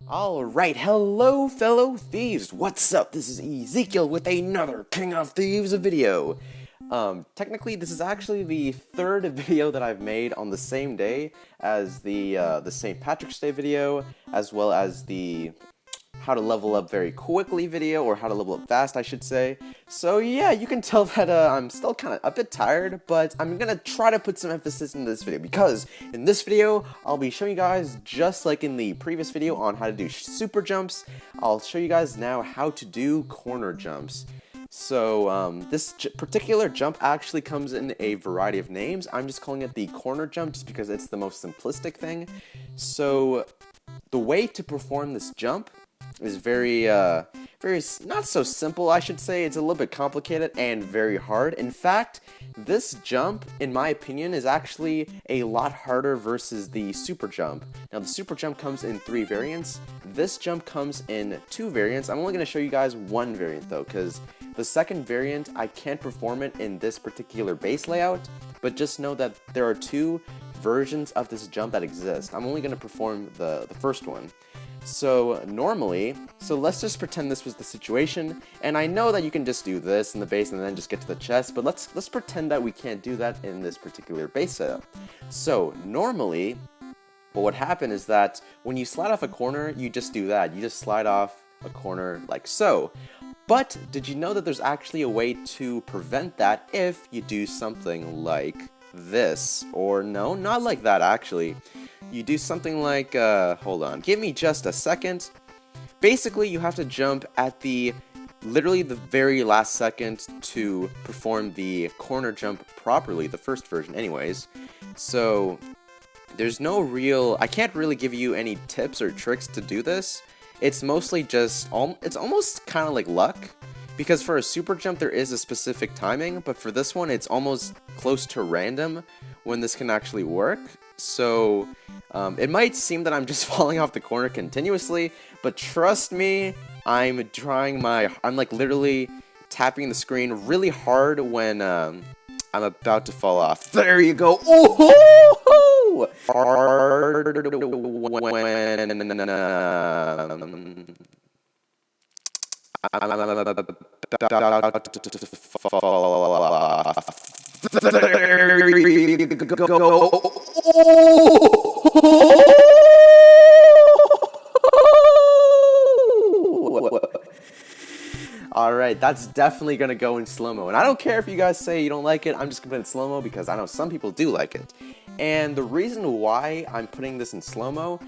Alright, hello fellow thieves! What's up? This is Ezekiel with another King of Thieves video. Technically this is actually the third video that I've made on the same day as the St. Patrick's Day video, as well as the how to level up very quickly video, or how to level up fast, I should say. So yeah, you can tell that I'm still kind of a bit tired, but I'm gonna try to put some emphasis in this video, because in this video, I'll be showing you guys, just like in the previous video on how to do super jumps, I'll show you guys now how to do corner jumps. So this particular jump actually comes in a variety of names. I'm just calling it the corner jump just because it's the most simplistic thing. So the way to perform this jump is very not so simple, I should say. It's a little bit complicated and very hard. In fact, this jump, in my opinion, is actually a lot harder versus the super jump. Now, the super jump comes in 3 variants. This jump comes in 2 variants. I'm only going to show you guys 1 variant, though, because the second variant, I can't perform it in this particular base layout, but just know that there are 2 versions of this jump that exist. I'm only going to perform the first one. So normally, let's just pretend this was the situation, and I know that you can just do this in the base and then just get to the chest, but let's pretend that we can't do that in this particular base setup. So normally, what would happen is that when you slide off a corner, you just do that. You just slide off a corner like so. But did you know that there's actually a way to prevent that if you do something like this? Or no, not like that actually. You do something like, hold on, give me just a second. Basically, you have to jump at literally the very last second to perform the corner jump properly, the first version anyways. So, there's no I can't really give you any tips or tricks to do this. It's mostly just, it's almost kind of like luck. Because for a super jump, there is a specific timing, but for this one, it's almost close to random when this can actually work. So, it might seem that I'm just falling off the corner continuously, but trust me, I'm like literally tapping the screen really hard when, I'm about to fall off. There you go! Ooh-hoo-hoo! I'm about to fall off. There you go. Alright, that's definitely gonna go in slow-mo. And I don't care if you guys say you don't like it, I'm just gonna put it in slow-mo because I know some people do like it. And the reason why I'm putting this in slow-mo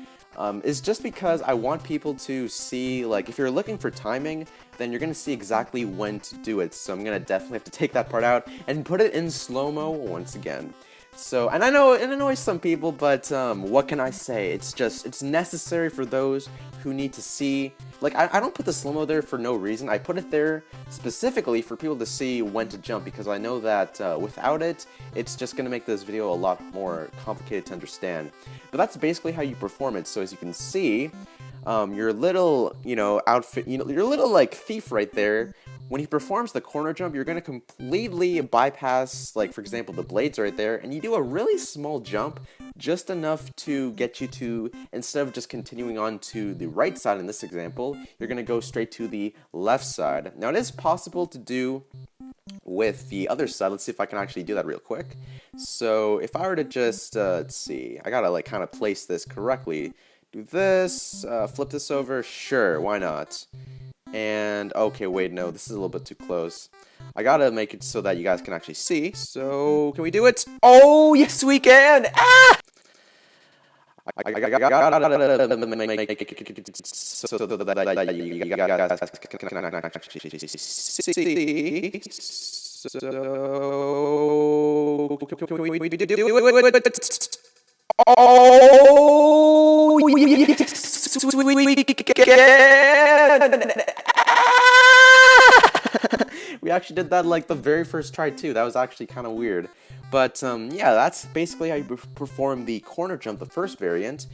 is just because I want people to see, like, if you're looking for timing, then you're going to see exactly when to do it. So I'm going to definitely have to take that part out and put it in slow-mo once again. So, and I know it annoys some people, but what can I say? It's necessary for those who need to see. Like, I don't put the slow-mo there for no reason. I put it there specifically for people to see when to jump, because I know that without it, it's just going to make this video a lot more complicated to understand. But that's basically how you perform it. So as you can see, your little, outfit, your little, like, thief right there, when he performs the corner jump, you're going to completely bypass, like, for example, the blades right there, and you do a really small jump, just enough to get you to, instead of just continuing on to the right side in this example, you're going to go straight to the left side. Now, it is possible to do with the other side. Let's see if I can actually do that real quick. So, if I were to just, let's see, I gotta, like, kind of place this correctly. Do this, flip this over, sure, why not? And, okay, wait, no, this is a little bit too close. I gotta make it so that you guys can actually see. So, can we do it? Oh, yes, we can! Ah! I gotta make it so that you guys can actually see. So, can we do it? Oh, yes, we can! We actually did that like the very first try too. That was actually kind of weird. But yeah, that's basically how you perform the corner jump, the first variant,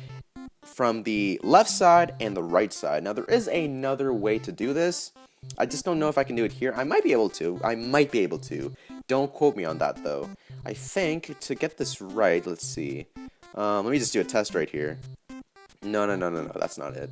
from the left side and the right side. Now there is another way to do this. I just don't know if I can do it here. I might be able to. Don't quote me on that though. I think to get this right, let's see. Let me just do a test right here. No, that's not it.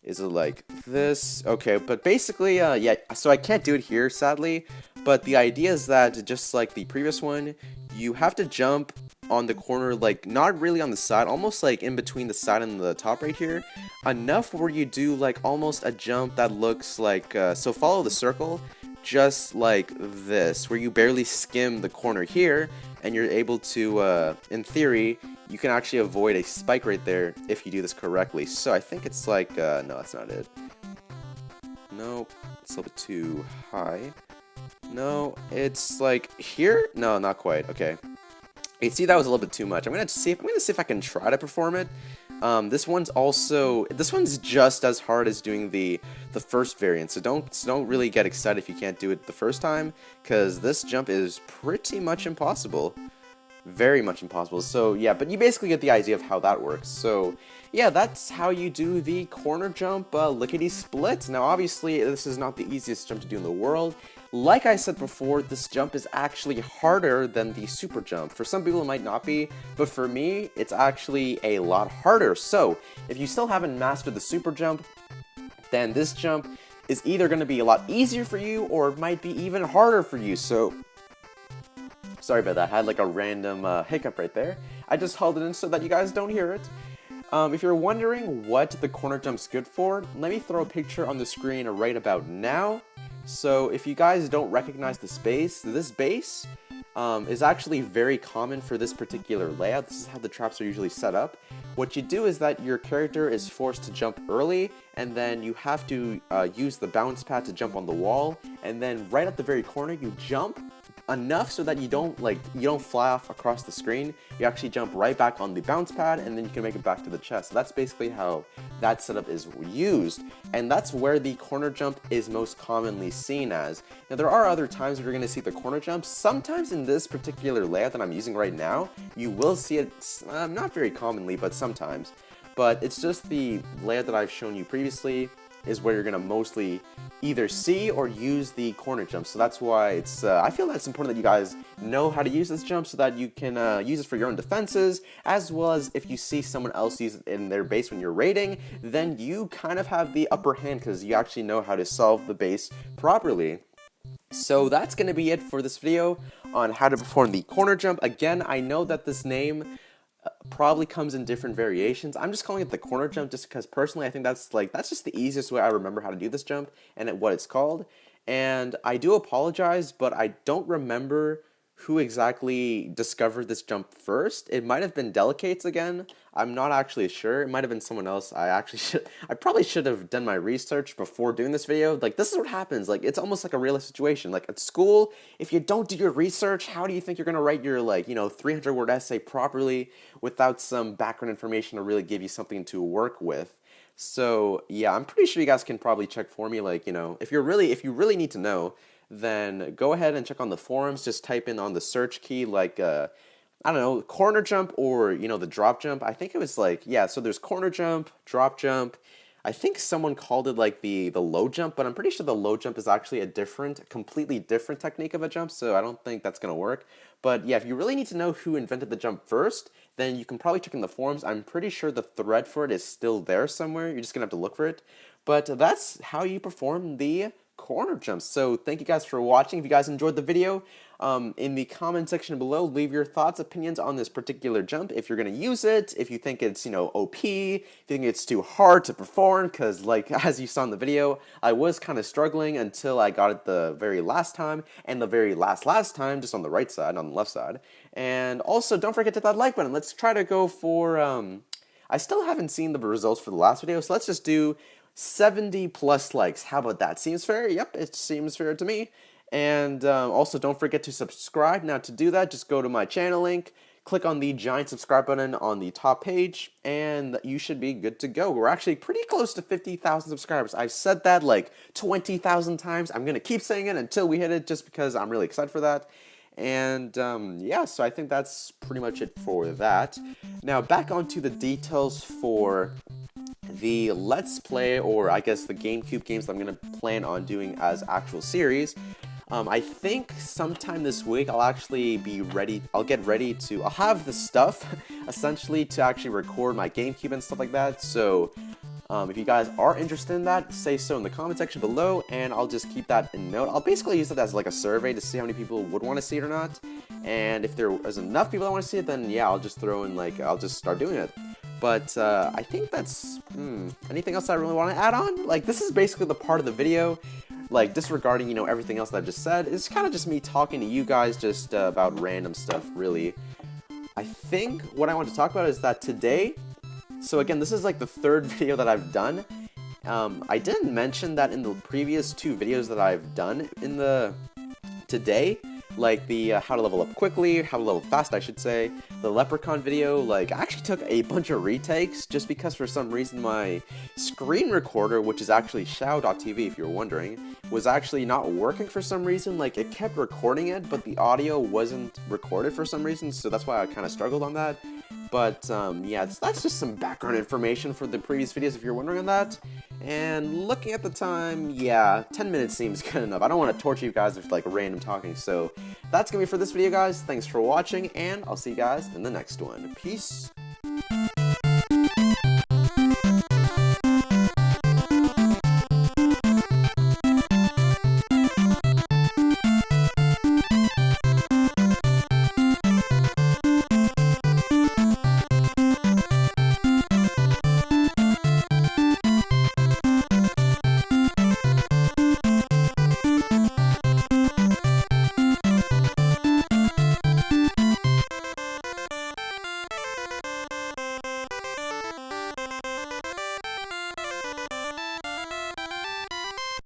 Is it like this? Okay, but basically, yeah, so I can't do it here, sadly, but the idea is that, just like the previous one, you have to jump on the corner, like, not really on the side, almost like in between the side and the top right here, enough where you do, like, almost a jump that looks like, so follow the circle, just like this, where you barely skim the corner here, and you're able to, in theory, you can actually avoid a spike right there if you do this correctly. So I think it's like, no, that's not it. No, it's a little bit too high. No, it's like here? No, not quite. Okay. You see, that was a little bit too much. I'm gonna see if I can try to perform it. This one's just as hard as doing the first variant, so don't really get excited if you can't do it the first time, because this jump is pretty much impossible. Very much impossible. So yeah, but you basically get the idea of how that works. So yeah, that's how you do the corner jump lickety split. Now obviously this is not the easiest jump to do in the world. Like I said before, this jump is actually harder than the super jump. For some people it might not be, but for me it's actually a lot harder. So if you still haven't mastered the super jump, then this jump is either going to be a lot easier for you or it might be even harder for you. So sorry about that, I had like a random hiccup right there. I just held it in so that you guys don't hear it. If you're wondering what the corner jump's good for, let me throw a picture on the screen right about now. So if you guys don't recognize this base is actually very common for this particular layout. This is how the traps are usually set up. What you do is that your character is forced to jump early, and then you have to use the bounce pad to jump on the wall, and then right at the very corner you jump enough so that you don't fly off across the screen. You actually jump right back on the bounce pad, and then you can make it back to the chest. So that's basically how that setup is used, and that's where the corner jump is most commonly seen as. Now there are other times where you're going to see the corner jump. Sometimes in this particular layout that I'm using right now, you will see it, not very commonly, but sometimes. But it's just the layout that I've shown you previously is where you're going to mostly either see or use the corner jump. So that's why it's, I feel that it's important that you guys know how to use this jump so that you can use it for your own defenses, as well as if you see someone else use it in their base when you're raiding, then you kind of have the upper hand because you actually know how to solve the base properly. So that's going to be it for this video on how to perform the corner jump. Again, I know that this name probably comes in different variations. I'm just calling it the corner jump just because personally I think that's just the easiest way I remember how to do this jump and what it's called. And I do apologize, but I don't remember who exactly discovered this jump first. It might have been Delicates again. I'm not actually sure. It might have been someone else. I probably should have done my research before doing this video. Like, this is what happens. Like, it's almost like a real situation. Like, at school, if you don't do your research, how do you think you're going to write your, 300-word essay properly without some background information to really give you something to work with? So, yeah, I'm pretty sure you guys can probably check for me. Like, if you really need to know, then go ahead and check on the forums. Just type in on the search key, I don't know, corner jump or, the drop jump. I think it was so there's corner jump, drop jump. I think someone called it the low jump, but I'm pretty sure the low jump is actually a completely different technique of a jump, so I don't think that's going to work. But yeah, if you really need to know who invented the jump first, then you can probably check in the forums. I'm pretty sure the thread for it is still there somewhere. You're just going to have to look for it. But that's how you perform the corner jumps. So thank you guys for watching. If you guys enjoyed the video, in the comment section below, leave your thoughts, opinions on this particular jump. If you're going to use it, if you think it's, OP, if you think it's too hard to perform, because as you saw in the video, I was kind of struggling until I got it the very last time, and the very last time, just on the right side, on the left side. And also, don't forget to hit that like button. Let's try to go for, I still haven't seen the results for the last video, so let's just do 70 plus likes. How about that? Seems fair? Yep, it seems fair to me. And also don't forget to subscribe. Now to do that, just go to my channel link, click on the giant subscribe button on the top page, and you should be good to go. We're actually pretty close to 50,000 subscribers. I've said that 20,000 times. I'm going to keep saying it until we hit it just because I'm really excited for that. And yeah, so I think that's pretty much it for that. Now back onto the details for the Let's Play, or I guess the GameCube games that I'm going to plan on doing as actual series. I think sometime this week I'll actually be ready, I'll have the stuff, essentially, to actually record my GameCube and stuff like that, so If you guys are interested in that, say so in the comment section below, and I'll just keep that in note. I'll basically use it as like a survey to see how many people would want to see it or not. And if there is enough people that want to see it, then yeah, I'll just throw in like, I'll just start doing it. But I think that's, anything else I really want to add on? Like, this is basically the part of the video, like, disregarding, you know, everything else that I just said. It's kind of just me talking to you guys just about random stuff, really. I think what I want to talk about is that today, so again, this is like the third video that I've done. I didn't mention that in the previous 2 videos that I've done in the today, like the how to level up quickly, how to level fast I should say, the leprechaun video, like I actually took a bunch of retakes just because for some reason my screen recorder, which is actually Shao.tv if you're wondering, was actually not working for some reason. Like it kept recording it, but the audio wasn't recorded for some reason, so that's why I kind of struggled on that. But yeah, that's just some background information for the previous videos if you're wondering on that. And looking at the time, yeah, 10 minutes seems good enough. I don't want to torture you guys with like random talking, so that's gonna be for this video, guys. Thanks for watching, and I'll see you guys in the next one. Peace.